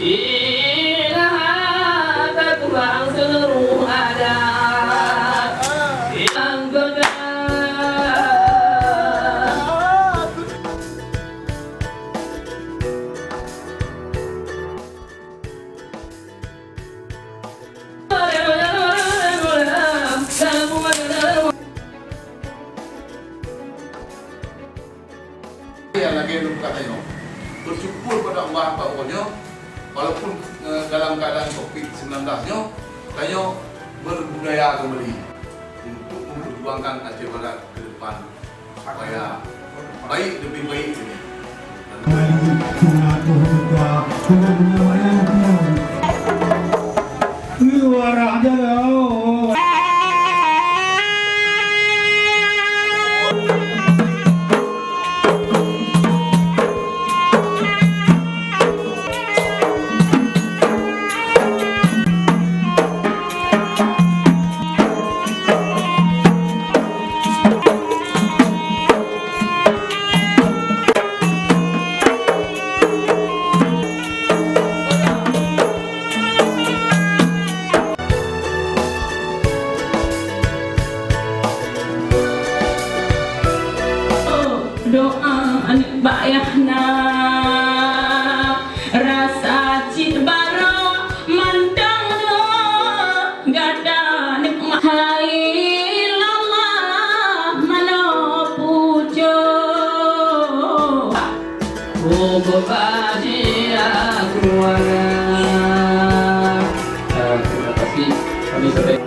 Ilaha takbang seluruh adat yang gegap. Yang lagi lupa katanya bersyukur pada Allah pokoknya walaupun dalam keadaan COVID-19 nya katanya berbudaya kembali untuk memperjuangkan Aceh Barat ke depan supaya baik lebih baik ini. Luar aja loh. Doa anik bayahna rasa cit baro mandang doa gada nikmat hai Allah mano pujo Bogo bahagia keluarga. Terima kasih kami sampai